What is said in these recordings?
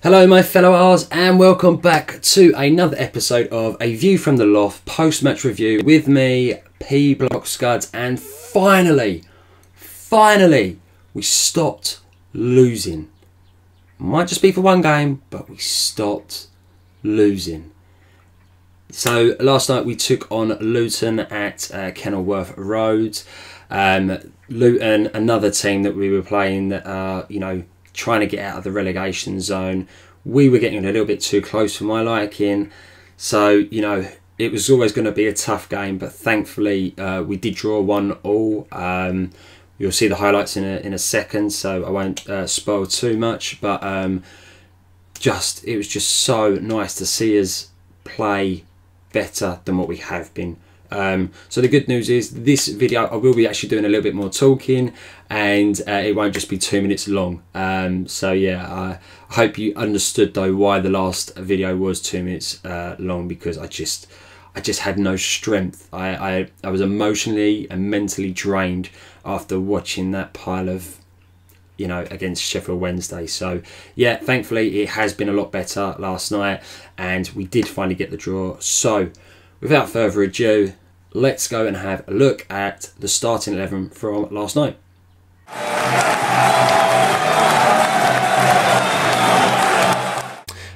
Hello my fellow R's and welcome back to another episode of A View from the Loft post-match review with me, P Block Scudze, and finally, we stopped losing. Might just be for one game, but we stopped losing. So last night we took on Luton at Kenilworth Road. Luton, another team that we were playing that are, trying to get out of the relegation zone. We were getting a little bit too close for my liking. So, it was always going to be a tough game, but thankfully we did draw 1-1. You'll see the highlights in a second, so I won't spoil too much. But it was just so nice to see us play better than what we have been. So the good news is this video I will be actually doing a little bit more talking, and it won't just be 2 minutes long. So yeah, I hope you understood though why the last video was 2 minutes long, because I just had no strength. I was emotionally and mentally drained after watching that pile of against Sheffield Wednesday. So yeah, thankfully it has been a lot better last night and we did finally get the draw. So without further ado, let's go and have a look at the starting 11 from last night.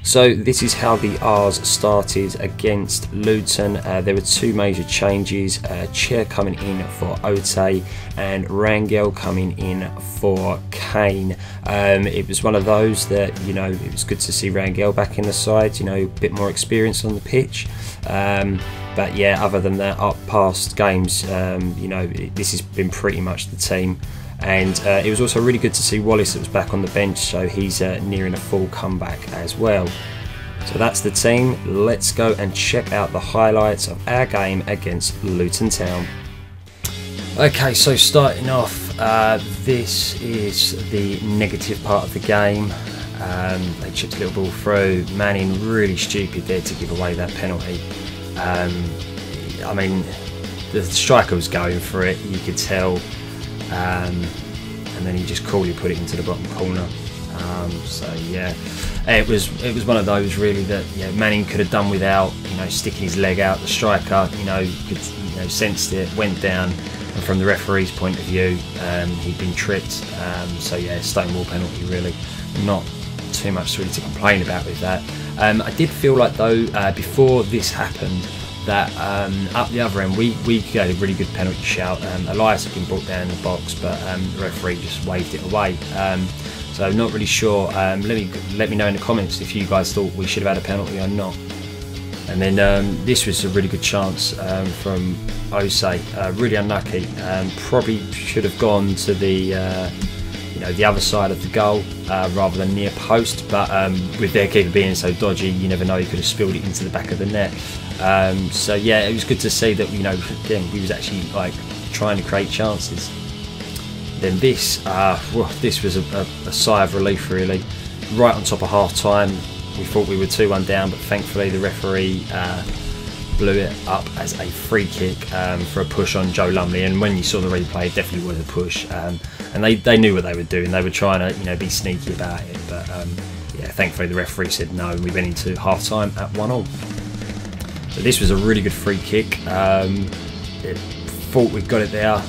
So this is how the R's started against Luton. There were two major changes. Chair coming in for Ote and Rangel coming in for Kane. It was one of those that, it was good to see Rangel back in the side, a bit more experience on the pitch. But yeah, other than that, up past games, this has been pretty much the team. And it was also really good to see Wallace that was back on the bench, so he's nearing a full comeback as well. So that's the team. Let's go and check out the highlights of our game against Luton Town. Okay, so starting off, this is the negative part of the game. They chipped a little ball through. Manning really stupid there to give away that penalty. I mean, the striker was going for it, you could tell. And then he just coolly put it into the bottom corner. So yeah, it was one of those really that Manning could have done without sticking his leg out. The striker could sensed it, went down, and from the referee's point of view, he'd been tripped. So yeah, stonewall penalty really. Not too much really to complain about with that. I did feel like though before this happened, that up the other end we got a really good penalty shout. Elias had been brought down in the box, but the referee just waved it away. So not really sure. Let me know in the comments if you guys thought we should have had a penalty or not. And then this was a really good chance from Ose. Really unlucky. Probably should have gone to the the other side of the goal rather than near post, but with their keeper being so dodgy, you never know, he could have spilled it into the back of the net. So yeah, it was good to see that again we was actually trying to create chances. Then this was a sigh of relief really. Right on top of half time, we thought we were 2-1 down, but thankfully the referee blew it up as a free kick for a push on Joe Lumley. And when you saw the replay, it definitely was a push. And they knew what they were doing. They were trying to be sneaky about it, but yeah, thankfully the referee said no, and we went into half time at 1-1. So this was a really good free kick. Thought we'd got it there.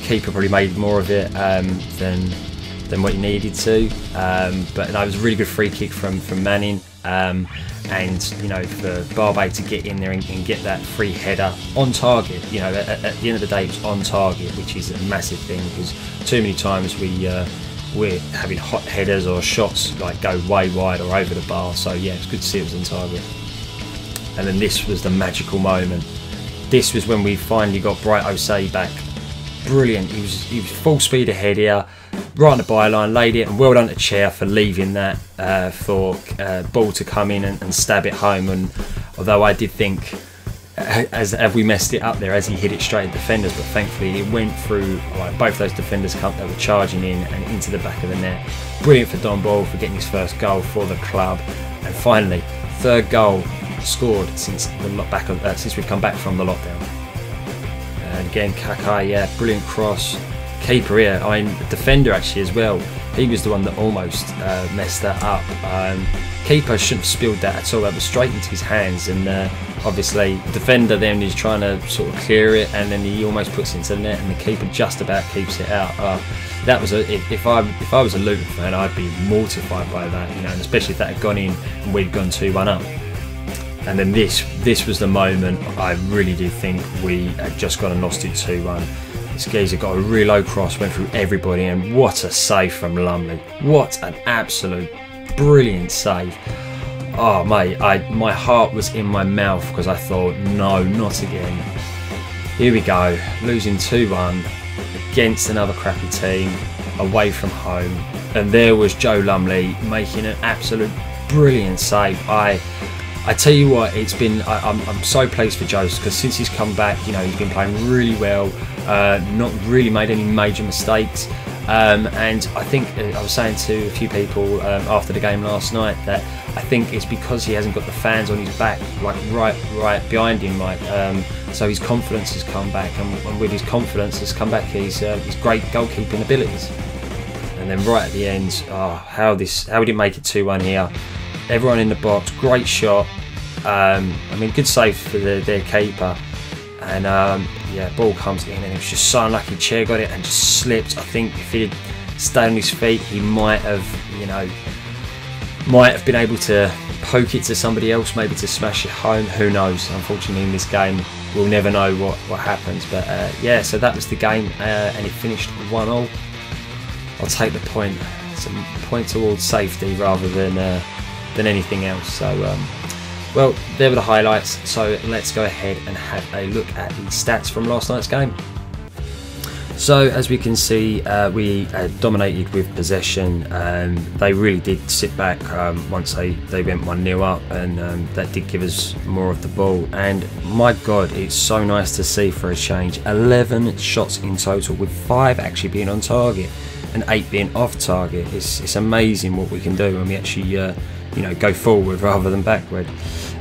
Keeper probably made more of it than what he needed to. But no, it was a really good free kick from Manning. And for Barbe to get in there and get that free header on target. At the end of the day, it was on target, which is a massive thing, because too many times we're having hot headers or shots go way wide or over the bar. So yeah, it's good to see it was on target. And then this was the magical moment. This was when we finally got Bright Osei back. Brilliant. He was full speed ahead here, right on the byline, laid it, and well done to Chair for leaving that for ball to come in and stab it home. And although I did think as we messed it up there as he hit it straight at defenders, but thankfully it went through both those defenders that were charging in and into the back of the net. Brilliant for Don Ball for getting his first goal for the club, and finally third goal scored since we've come back from the lockdown. And again, Kaká, yeah, brilliant cross. Keeper here, the defender actually as well. he was the one that almost messed that up. Keeper shouldn't have spilled that at all. That was straight into his hands, and obviously the defender then is trying to sort of clear it, and then he almost puts it into the net, and the keeper just about keeps it out. That was if I was a Luton fan, I'd be mortified by that, you know, and especially if that had gone in and we'd gone 2-1 up. And then this was the moment I really do think we had just gone and lost it 2-1. This geezer got a real low cross, went through everybody, and what a save from Lumley. What an absolute brilliant save. Oh mate, my heart was in my mouth because I thought, no, not again. Here we go, losing 2-1 against another crappy team, away from home. And there was Joe Lumley making an absolute brilliant save. I tell you what, it's been. I'm so pleased for Joe because since he's come back, you know, he's been playing really well, not really made any major mistakes, and I think I was saying to a few people after the game last night that I think it's because he hasn't got the fans on his back, like right behind him, like so his confidence has come back, and with his confidence has come back his great goalkeeping abilities. And then right at the end, how we didn't make it 2-1 here. Everyone in the box, great shot. I mean, good save for their keeper. And yeah, ball comes in, and it was just so unlucky. Chair got it and just slipped. I think if he had stayed on his feet, he might have, you know, been able to poke it to somebody else, maybe to smash it home. Who knows? Unfortunately, in this game, we'll never know what happens. But yeah, so that was the game, and it finished 1-0. I'll take the point. It's a point towards safety rather than anything else. So well, there were the highlights, so let's go ahead and have a look at the stats from last night's game. So as we can see, we dominated with possession. They really did sit back once they went 1-0 up, and that did give us more of the ball. And my God, it's so nice to see for a change. 11 shots in total, with 5 actually being on target and 8 being off target. It's amazing what we can do when we actually you know, go forward rather than backward.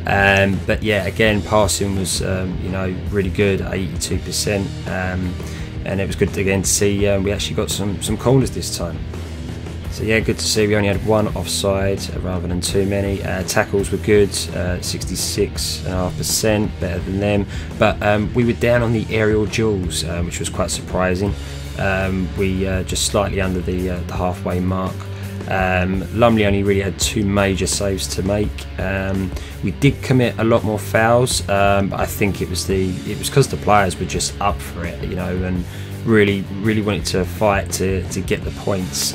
But yeah, again, passing was you know, really good, 82%, and it was good again to see we actually got some corners this time. So yeah, good to see we only had 1 offside rather than too many. Tackles were good, 66.5%, better than them. But we were down on the aerial duels, which was quite surprising. We just slightly under the halfway mark. Lumley only really had 2 major saves to make. We did commit a lot more fouls, but I think it was because the players were just up for it, you know, and really wanted to fight to get the points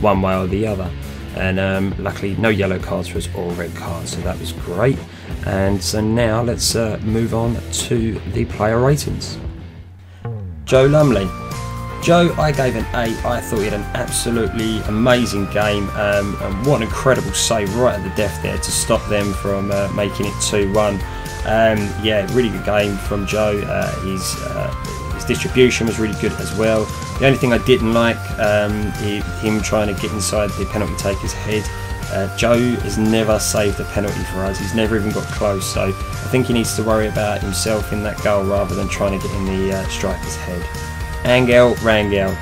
one way or the other. And luckily no yellow cards for us or red cards, so that was great. And so now let's move on to the player ratings. Joe Lumley. Joe, I gave an 8. I thought he had an absolutely amazing game, and what an incredible save right at the death there to stop them from making it 2-1. Yeah, really good game from Joe. His distribution was really good as well. The only thing I didn't like, him trying to get inside the penalty taker's head. Joe has never saved a penalty for us. He's never even got close, so I think he needs to worry about himself in that goal rather than trying to get in the striker's head. Angel Rangel.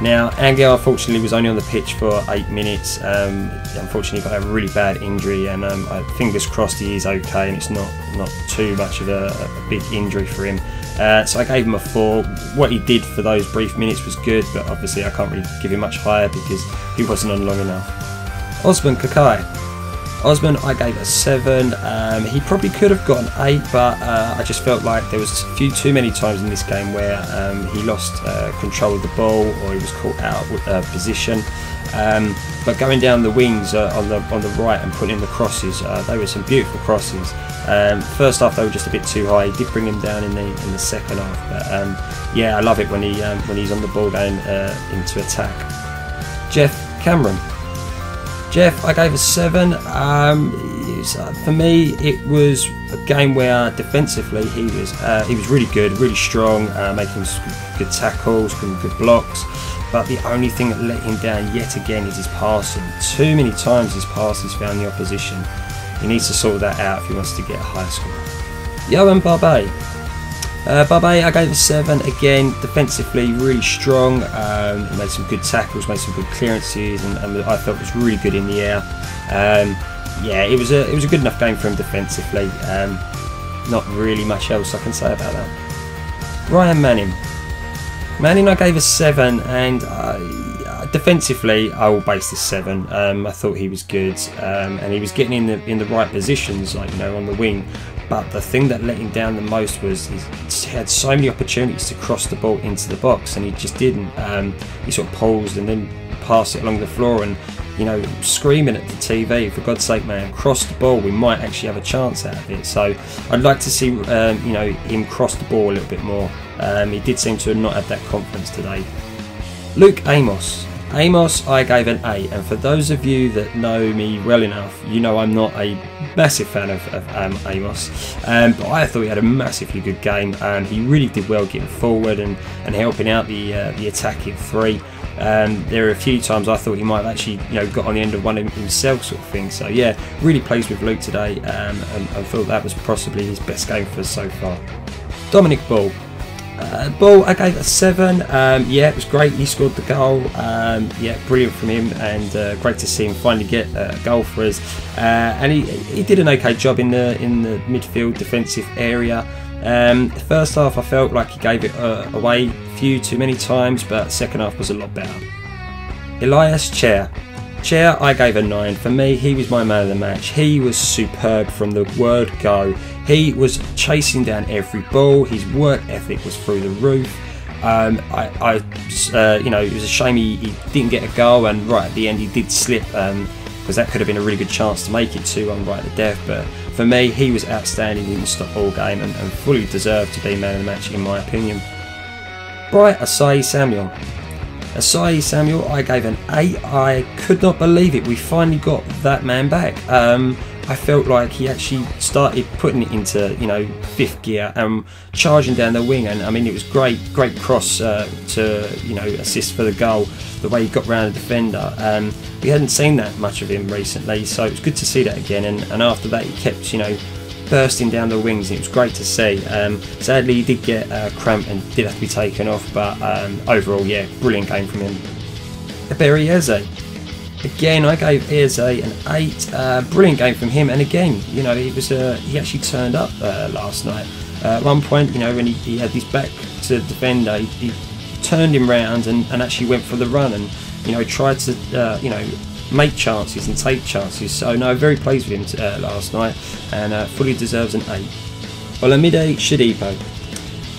Now, Angel unfortunately was only on the pitch for 8 minutes. Unfortunately, got a really bad injury, and fingers crossed he is okay and it's not too much of a big injury for him. So I gave him a 4. What he did for those brief minutes was good, but obviously I can't really give him much higher because he wasn't on long enough. Osman Kakai. Osman, I gave a 7. He probably could have got an 8, but I just felt like there was too many times in this game where he lost control of the ball or he was caught out of position. But going down the wings on the right and putting in the crosses, they were some beautiful crosses. First half they were just a bit too high. He did bring him down in the second half. But yeah, I love it when he's on the ball going into attack. Jeff Cameron. Jeff, I gave a 7. For me, it was a game where defensively he was really good, really strong, making good tackles, good blocks. But the only thing that let him down yet again is his passing. Too many times his passes found the opposition. He needs to sort that out if he wants to get a higher score. Johan Barbet. Bube, I gave a 7. Again, defensively really strong. He made some good tackles, made some good clearances, and I felt was really good in the air. Yeah, it was a good enough game for him defensively. Not really much else I can say about that. Ryan Manning. Manning, I gave a 7, and defensively I will base this 7. I thought he was good, and he was getting in the right positions, like, you know, on the wing. But the thing that let him down the most was he had so many opportunities to cross the ball into the box, and he just didn't. He sort of paused and then passed it along the floor, and, you know, screaming at the TV, for God's sake, man, cross the ball, we might actually have a chance out of it. So I'd like to see you know, him cross the ball a little bit more. He did seem to not have that confidence today. Luke Amos. Amos, I gave an 8, and for those of you that know me well enough, you know I'm not a massive fan of Amos, but I thought he had a massively good game. He really did well getting forward and helping out the attacking 3. There are a few times I thought he might have actually, you know, got on the end of one himself, sort of thing. So yeah, really pleased with Luke today, and I thought that was possibly his best game for us so far. Dominic Ball. Ball, I gave a 7. Yeah, it was great. He scored the goal. Yeah, brilliant from him, and great to see him finally get a goal for us. And he did an okay job in the midfield defensive area. The first half I felt like he gave it away a few too many times, but second half was a lot better. Elias Chair, I gave a 9. For me, he was my man of the match. He was superb from the word go. He was chasing down every ball. His work ethic was through the roof. You know, it was a shame he didn't get a goal, and right at the end he did slip, because that could have been a really good chance to make it 2-1 right at the death. But for me, he was outstanding in the stop all game, and fully deserved to be man of the match in my opinion. Bright Asai Samuel. Asai Samuel, I gave an 8. I could not believe it. We finally got that man back. I felt like he actually started putting it into, you know, 5th gear and charging down the wing, and I mean, it was great cross to, you know, assist for the goal. The way he got round the defender, we hadn't seen that much of him recently, so it was good to see that again. And after that, he kept, you know, bursting down the wings, and it was great to see. Sadly, he did get cramp and did have to be taken off, but overall, yeah, brilliant game from him. Eberi Eze. Again, I gave Eze an 8. Brilliant game from him, and again, you know, he actually turned up last night. At one point, you know, when he had his back to the defender, he turned him round and actually went for the run, and, you know, tried to you know, make chances and take chances. So no, very pleased with him last night, and fully deserves an 8. Olamide Shodipo.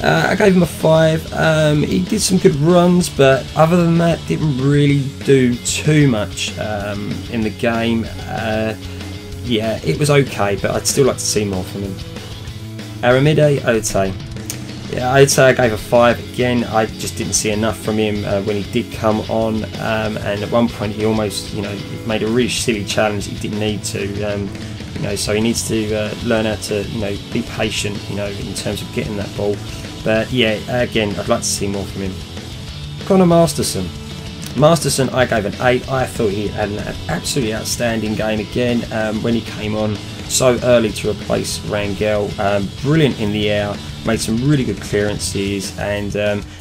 I gave him a 5. He did some good runs, but other than that, didn't really do too much in the game. Yeah, it was okay, but I'd still like to see more from him. Aramide Ote. Yeah, I'd say I gave a 5 again. I just didn't see enough from him when he did come on, and at one point he almost, you know, made a really silly challenge that he didn't need to. You know, so he needs to learn how to, you know, be patient, you know, in terms of getting that ball. But yeah, again, I'd like to see more from him. Connor Masterson. Masterson, I gave an 8. I thought he had an absolutely outstanding game again when he came on so early to replace Rangel. Brilliant in the air, made some really good clearances, and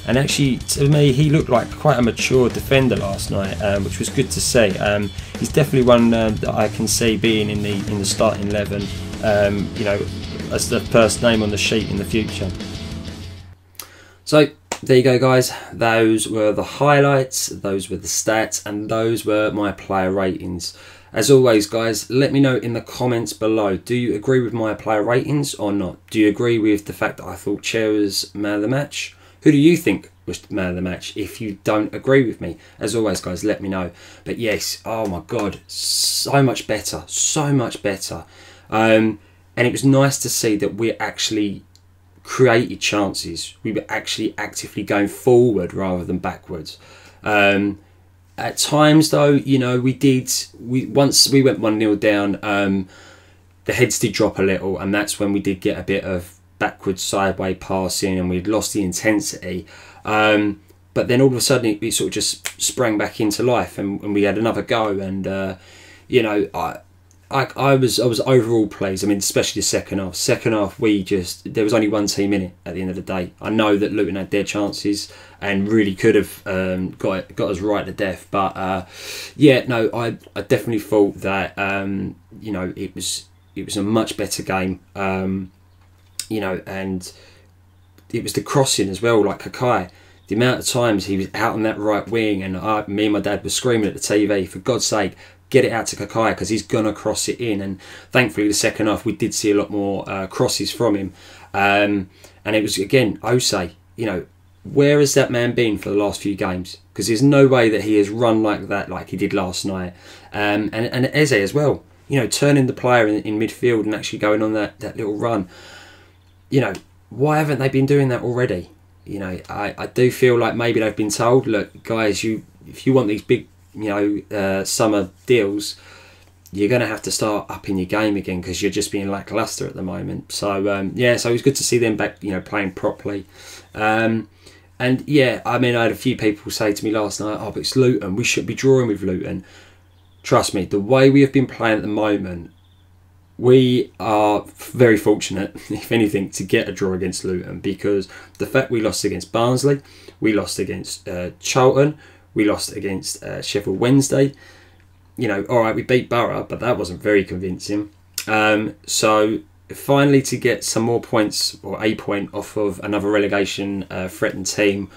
actually, to me, he looked like quite a mature defender last night, which was good to see. He's definitely one that I can see being in the starting 11, you know, as the first name on the sheet in the future. So there you go, guys. Those were the highlights, those were the stats, and those were my player ratings. As always, guys, let me know in the comments below. Do you agree with my player ratings or not? Do you agree with the fact that I thought Chair was man of the match? Who do you think was man of the match? If you don't agree with me, as always, guys, let me know. But yes, oh my God, so much better, so much better. And it was nice to see that we actually created chances. We were actually actively going forward rather than backwards. At times, though, you know, once we went 1-0 down, the heads did drop a little, and that's when we did get a bit of backwards sideways passing, and we'd lost the intensity. But then all of a sudden it sort of just sprang back into life, and we had another go. And you know, I was overall pleased. I mean, especially the second half. Second half, there was only one team in it at the end of the day. I know that Luton had their chances and really could have got us right to death. But yeah, no, I definitely thought that you know, it was a much better game. You know, and it was the crossing as well, like Kakai. The amount of times he was out on that right wing, and me and my dad were screaming at the TV, for God's sake, get it out to Kakai, because he's going to cross it in. And thankfully, the second half, we did see a lot more crosses from him. And it was, again, Osei, you know, where has that man been for the last few games? Because there's no way that he has run like that, like he did last night. And Eze as well, you know, turning the player in midfield and actually going on that little run. You know, why haven't they been doing that already? You know, I do feel like maybe they've been told, look, guys, if you want these big, you know, summer deals, you're going to have to start upping your game again, because you're just being lacklustre at the moment. So yeah, so it was good to see them back, you know, playing properly. And yeah, I mean, I had a few people say to me last night, oh, but it's Luton, we should be drawing with Luton. Trust me, the way we have been playing at the moment, we are very fortunate, if anything, to get a draw against Luton, because the fact we lost against Barnsley, we lost against Charlton, we lost against Sheffield Wednesday. You know, all right, we beat Borough, but that wasn't very convincing. So finally, to get some more points, or a point, off of another relegation threatened team,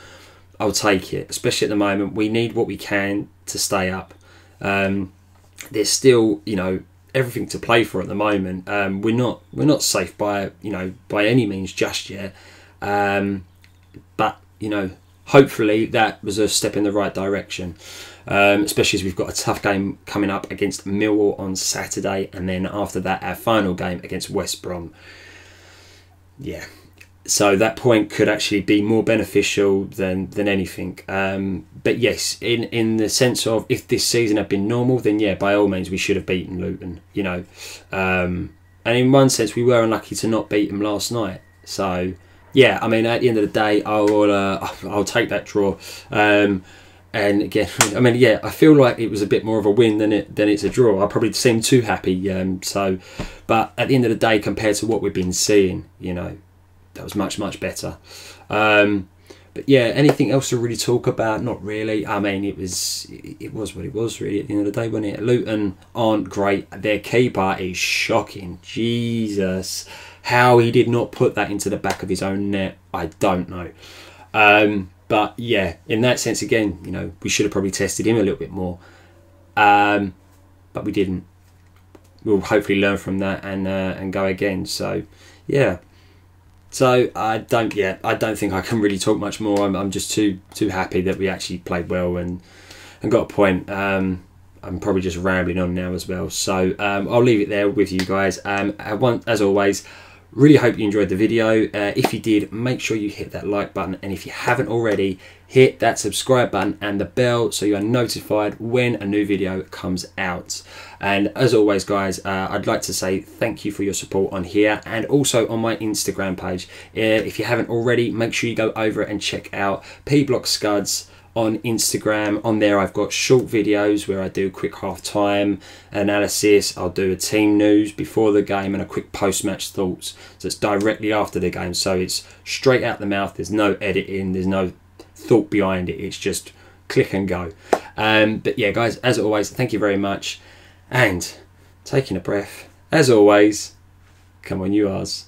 I'll take it. Especially at the moment, we need what we can to stay up. There's still, you know, everything to play for at the moment. We're not safe by any means just yet. But you know, hopefully that was a step in the right direction. Especially as we've got a tough game coming up against Millwall on Saturday, and then after that our final game against West Brom. Yeah, so that point could actually be more beneficial than anything. But yes, in the sense of, if this season had been normal, then yeah, by all means we should have beaten Luton, you know. And in one sense we were unlucky to not beat them last night. So yeah, I mean, at the end of the day, I'll take that draw. And again, I mean, yeah, I feel like it was a bit more of a win than it's a draw. I probably seem too happy. But at the end of the day, compared to what we've been seeing, you know, that was much better. But yeah, anything else to really talk about? Not really. I mean, it was what it was, really, at the end of the day, wasn't it? Luton aren't great. Their keeper is shocking. Jesus, how he did not put that into the back of his own net, I don't know. But yeah, in that sense, again, you know, we should have probably tested him a little bit more. But we didn't. We'll hopefully learn from that and go again. So yeah. So I don't think I can really talk much more. I'm just too happy that we actually played well and got a point. I'm probably just rambling on now as well. So I'll leave it there with you guys. As always, really hope you enjoyed the video. If you did, make sure you hit that like button, and if you haven't already, hit that subscribe button and the bell so you are notified when a new video comes out. And as always, guys, I'd like to say thank you for your support on here and also on my Instagram page. If you haven't already, make sure you go over and check out P-Block Scudze on Instagram. On there I've got short videos where I do quick half-time analysis, I'll do a team news before the game, and a quick post-match thoughts. So it's directly after the game, so it's straight out the mouth, there's no editing, there's no thought behind it, it's just click and go. But yeah, guys, as always, thank you very much, and taking a breath, as always, come on you Rs.